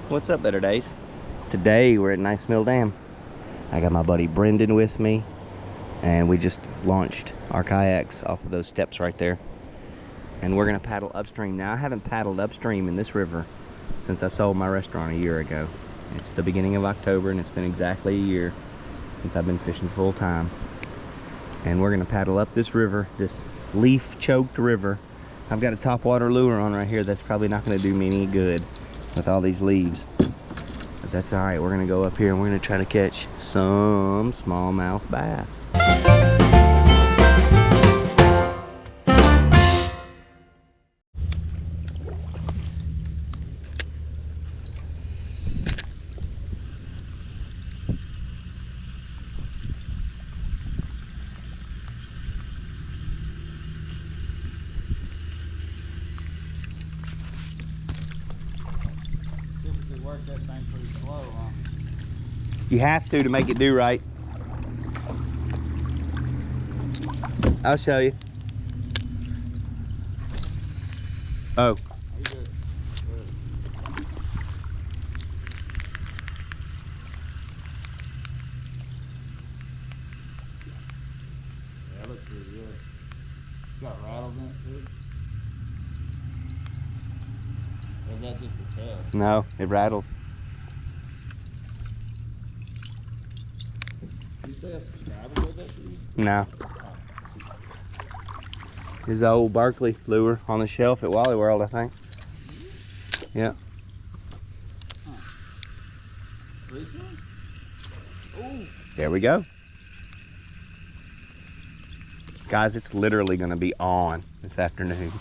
What's up, Better Days? Today we're at Nice Mill Dam. I got my buddy Brendan with me, and we just launched our kayaks off of those steps right there. And we're gonna paddle upstream. Now, I haven't paddled upstream in this river since I sold my restaurant a year ago. It's the beginning of October, and it's been exactly a year since I've been fishing full time. And we're gonna paddle up this river, this leaf-choked river. I've got a topwater lure on right here that's probably not gonna do me any good with all these leaves. But that's all right. We're gonna go up here and we're gonna try to catch some smallmouth bass. Work that thing pretty slow, huh? You have to make it do right. I'll show you. Oh. You good. Good. Yeah, that looks pretty good. It's got rattles in it too. Or is that just the tail? No, it rattles. Did you say a subscriber did that to you? No. His old Berkeley lure on the shelf at Wally World, I think. Yeah. Recently? Ooh. There we go. Guys, it's literally gonna be on this afternoon.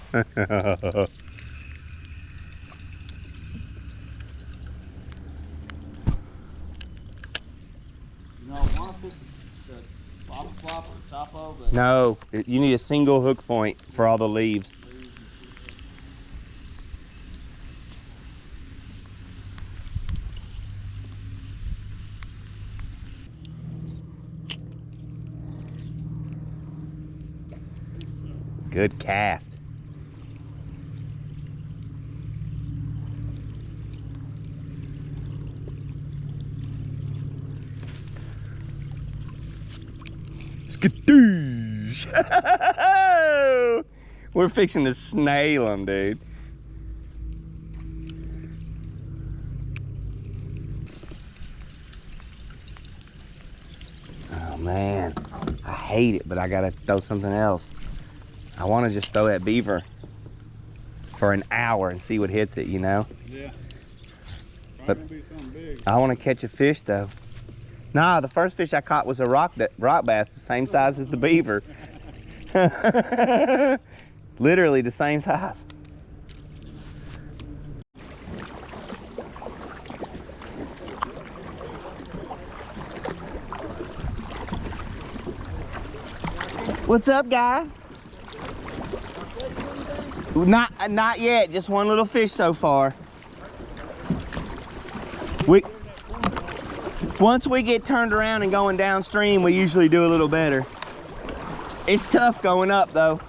Flop or topo, but No, you need a single hook point for all the leaves. Good cast. Skadoosh! We're fixing to snail them, dude. Oh man, I hate it, but I gotta throw something else. I want to just throw that beaver for an hour and see what hits it, you know? yeah. But Gonna be something big. I want to catch a fish though. Nah, the first fish I caught was a rock bass, the same size as the beaver. Literally the same size. What's up, guys? Not yet, just one little fish so far. Once we get turned around and going downstream, we usually do a little better. It's tough going up though.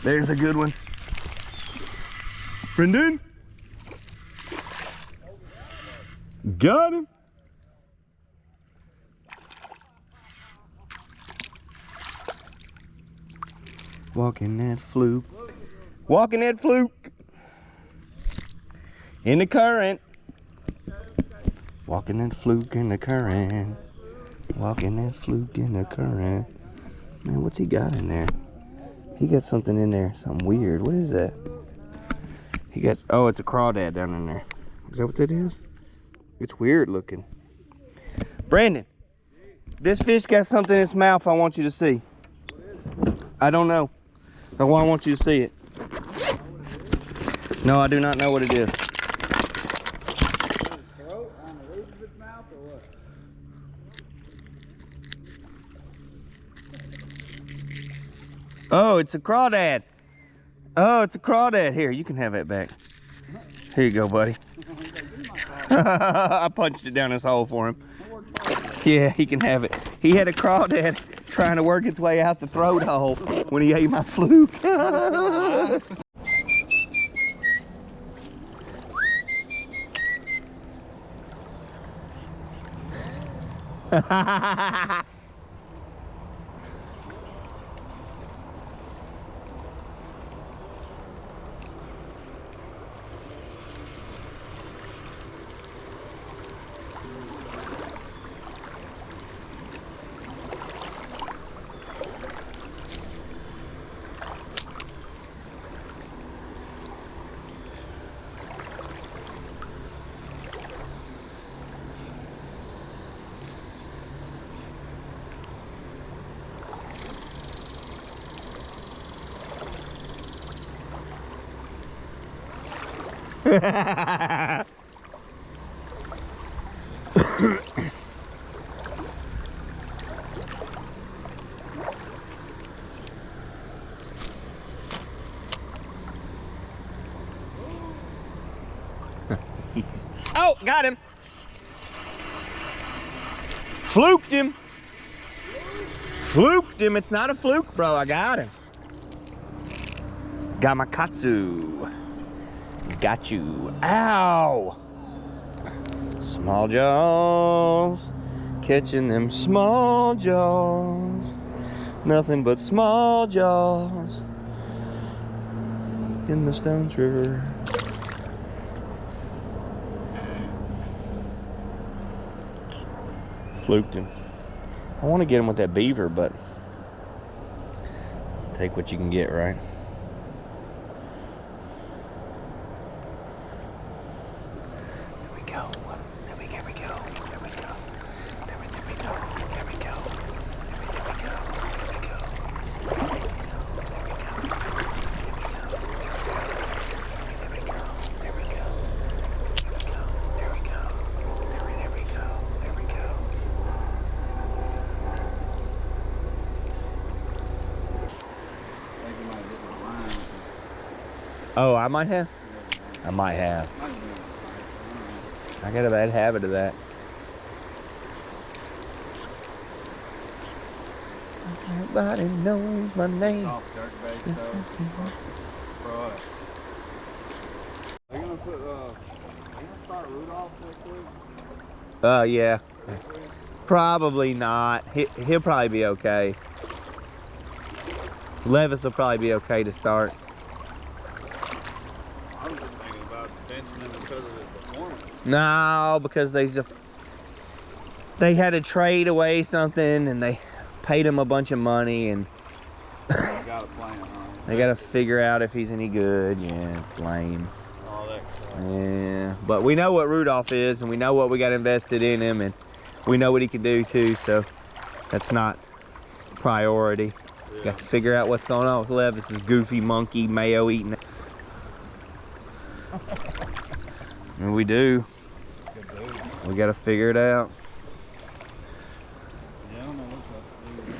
There's a good one. Brendan? Got him. Walking that fluke. Walking that fluke. In the current. Walking that fluke in the current. Walking that fluke in the current. Man, what's he got in there? He got something in there, something weird. What is that? He got, oh, it's a crawdad down in there. Is that what that is? It's weird looking. Brandon, this fish got something in its mouth I want you to see. I don't know. But I want you to see it. No, I do not know what it is. Throat on the roof of its mouth or what? Oh, it's a crawdad. Oh, it's a crawdad. Here, you can have that back. Here you go, buddy. I punched it down his hole for him. Yeah, he can have it. He had a crawdad trying to work its way out the throat hole when he ate my fluke. Oh, got him. Fluked him. Fluked him. It's not a fluke, bro. I got him. Got my katsu. Got you. Ow. Small jaws. Catching them small jaws. Nothing but small jaws. In the Stones River. Fluked him. I want to get him with that beaver, but take what you can get, right? There we go. There we go. There we go. There we go. There we go. There we go. There we go. There we go. There we go. There we go. There we go. There we go. Oh, I might have? I might have. I got a bad habit of that. Everybody knows my name. Soft jerkbait stuff. Right. Are you gonna put, are you gonna start Rudolph next week? Yeah. Probably not. He'll probably be okay. Levis will probably be okay to start. I was just thinking about benching him because of his performance. No, because they had to trade away something and they paid him a bunch of money and They got a plan, huh? they got to figure out if he's any good. Yeah, flame. All that stuff. Yeah, but we know what Rudolph is and we know what we got invested in him and we know what he can do too, so that's not priority. Yeah. Got to figure out what's going on with Levis's goofy monkey mayo eating. And we do. Good dude. We got to figure it out. Yeah, I don't know what's up to do with him.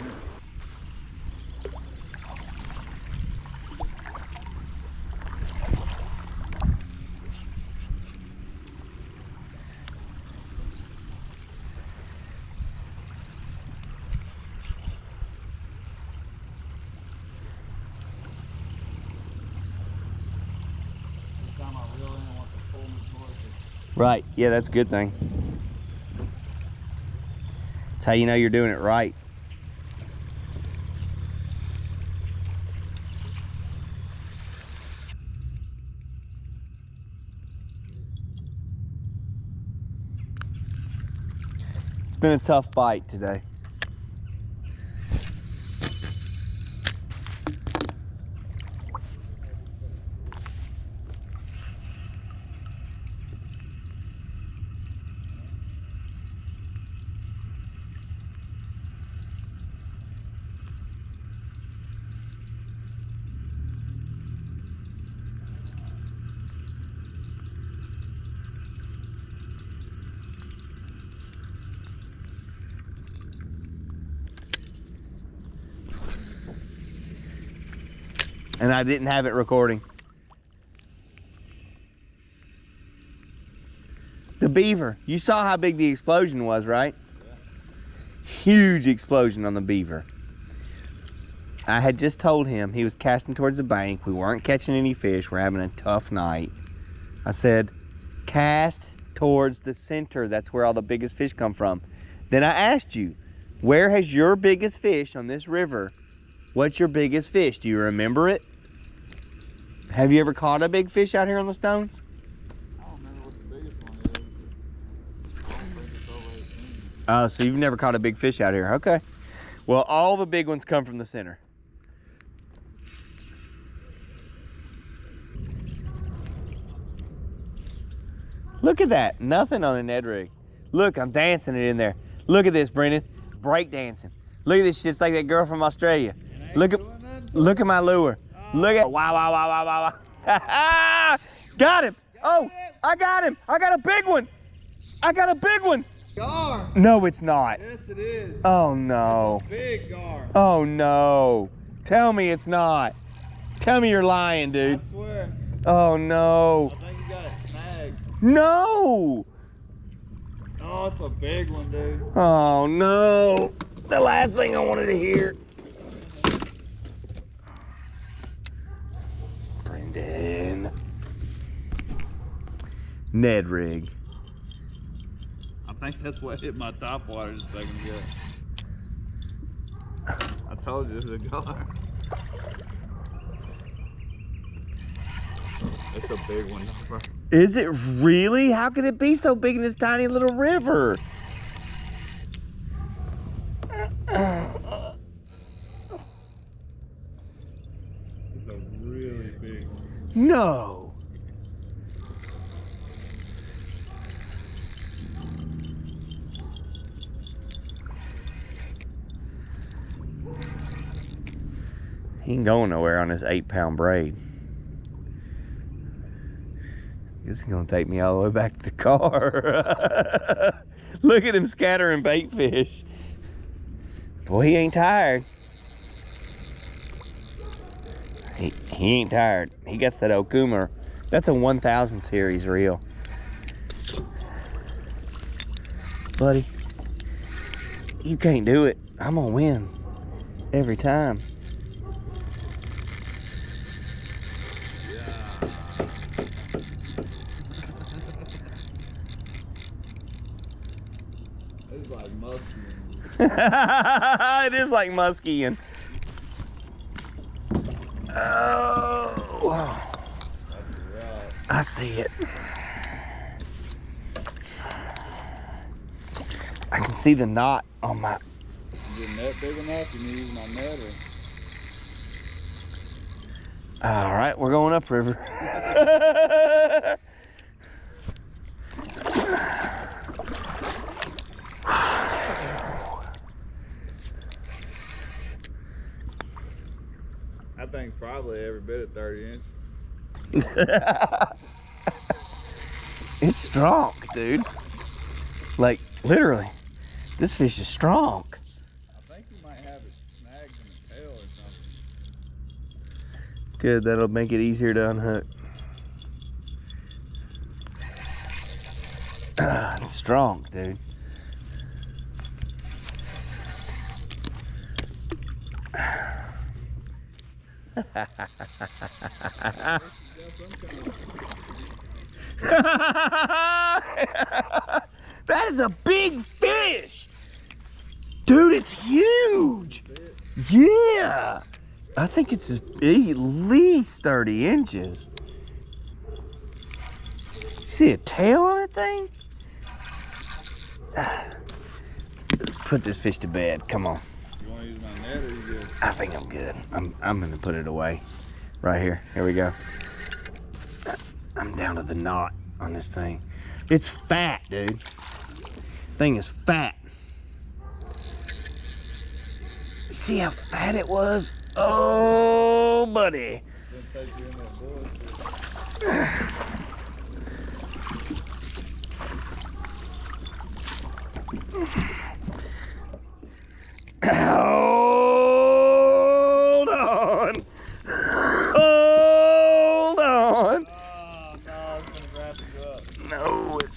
Every time I reel in, I want the Pullman voice. Right. Yeah, that's a good thing. That's how you know you're doing it right. It's been a tough bite today. and I didn't have it recording. The beaver. You saw how big the explosion was, right? Yeah. Huge explosion on the beaver. I had just told him he was casting towards the bank. We weren't catching any fish. We're having a tough night. I said, cast towards the center. That's where all the biggest fish come from. Then I asked you, where has your biggest fish on this river? What's your biggest fish? Do you remember it? Have you ever caught a big fish out here on the stones? I don't remember what the biggest one is. I don't think it's over 18. Oh, so you've never caught a big fish out here. Okay. Well, all the big ones come from the center. Look at that. Nothing on a Ned rig. Look, I'm dancing it in there. Look at this, Brendan. Break dancing. Look at this shit. It's like that girl from Australia. Look at my lure. Look at, wow, wow, wow, wow, wow, wow. Got him. Oh, I got him. I got a big one. I got a big one. Gar. No, it's not. Yes, it is. Oh, no. It's a big gar. Oh, no. Tell me it's not. Tell me you're lying, dude. I swear. Oh, no. I think you got it snagged. No. Oh, it's a big one, dude. Oh, no. The last thing I wanted to hear. Brendan. Ned rig. I think that's what hit my top water just a second ago. I told you it's a gar. It's a big one, bro. Is it really? How could it be so big in this tiny little river? It's a really big one. No. He ain't going nowhere on this 8-pound braid. Guess he's gonna take me all the way back to the car. Look at him scattering bait fish. Boy, he ain't tired. He ain't tired. He gets that Okuma. That's a 1000 series reel. Buddy, you can't do it. I'm gonna win every time. It's like musky. It is like muskie and oh, I see it. I can see the knot on my. Is your net big enough? You need to use my net or? All right, we're going upriver. That thing's probably every bit of 30 inches. It's strong, dude. Like, literally, this fish is strong. I think you might have it snagged in the tail or something. Good, that'll make it easier to unhook. It's strong, dude. That is a big fish, dude. It's huge. Yeah, I think it's at least 30 inches. See a tail on that thing? Let's put this fish to bed. Come on. You want to use my net or you good? I think I'm good. I'm gonna put it away. Right here. Here we go. I'm down to the knot on this thing. It's fat, dude. Thing is fat. See how fat it was? Oh, buddy. Take you in that bullshit. Hold on.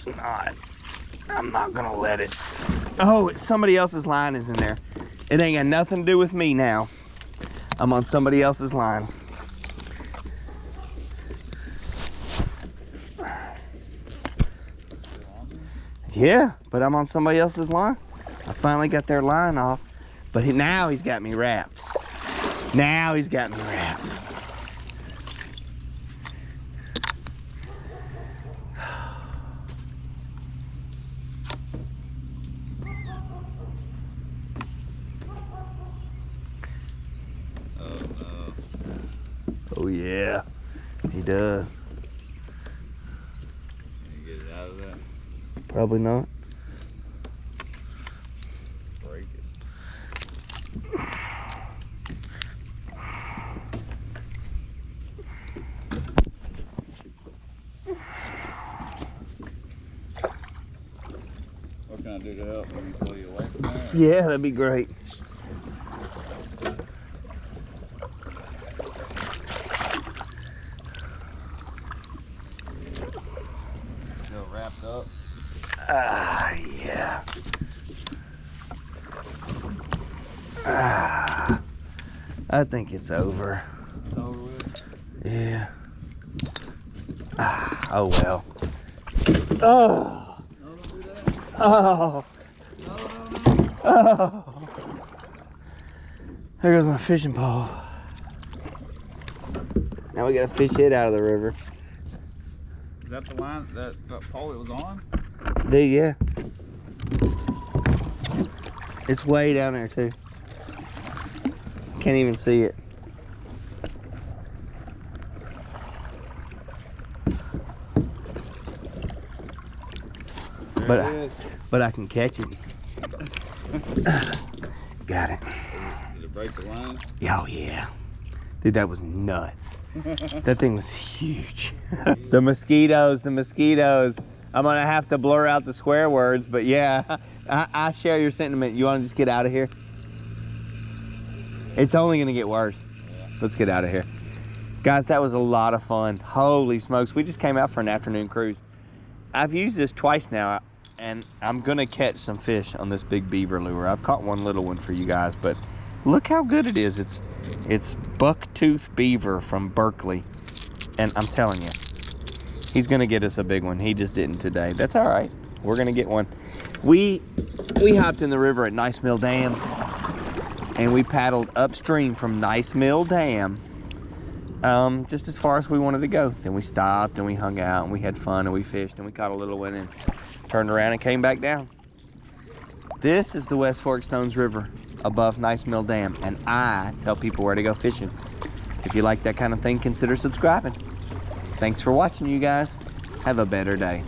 it's not. I'm not gonna let it. Oh, somebody else's line is in there. It ain't got nothing to do with me now. I'm on somebody else's line. Yeah, but I'm on somebody else's line. I finally got their line off, but now he's got me wrapped. Now he's got me wrapped. Oh yeah, he does. Can you get it out of that? Probably not. Break it. What can I do to help? Let me pull you away from there? Yeah, that'd be great. Still wrapped up. Yeah. I think it's over. It's over with. Yeah. Oh well. Oh. No, don't do that. Oh. No. Oh. There goes my fishing pole. Now we gotta fish it out of the river. Is that the line, that pole it was on? Dude, yeah. It's way down there too. Can't even see it. There it is. But I can catch it. Got it. Did it break the line? Oh yeah. Dude, that was nuts. That thing was huge. The mosquitoes. I'm gonna have to blur out the swear words, but yeah, I share your sentiment. You wanna just get out of here? It's only gonna get worse. Yeah. Let's get out of here. Guys, that was a lot of fun. Holy smokes, we just came out for an afternoon cruise. I've used this twice now, and I'm gonna catch some fish on this big beaver lure. I've caught one little one for you guys, but look how good it is. It's bucktooth beaver from Berkeley, and I'm telling you, he's gonna get us a big one. He just didn't today. That's all right. We're gonna get one. We hopped in the river at Nice Mill Dam, and we paddled upstream from Nice Mill Dam, just as far as we wanted to go. Then we stopped and we hung out and we had fun and we fished and we caught a little one and turned around and came back down. This is the West Fork Stones River above Nice Mill Dam, and I tell people where to go fishing. If you like that kind of thing, consider subscribing. Thanks for watching, you guys. Have a better day.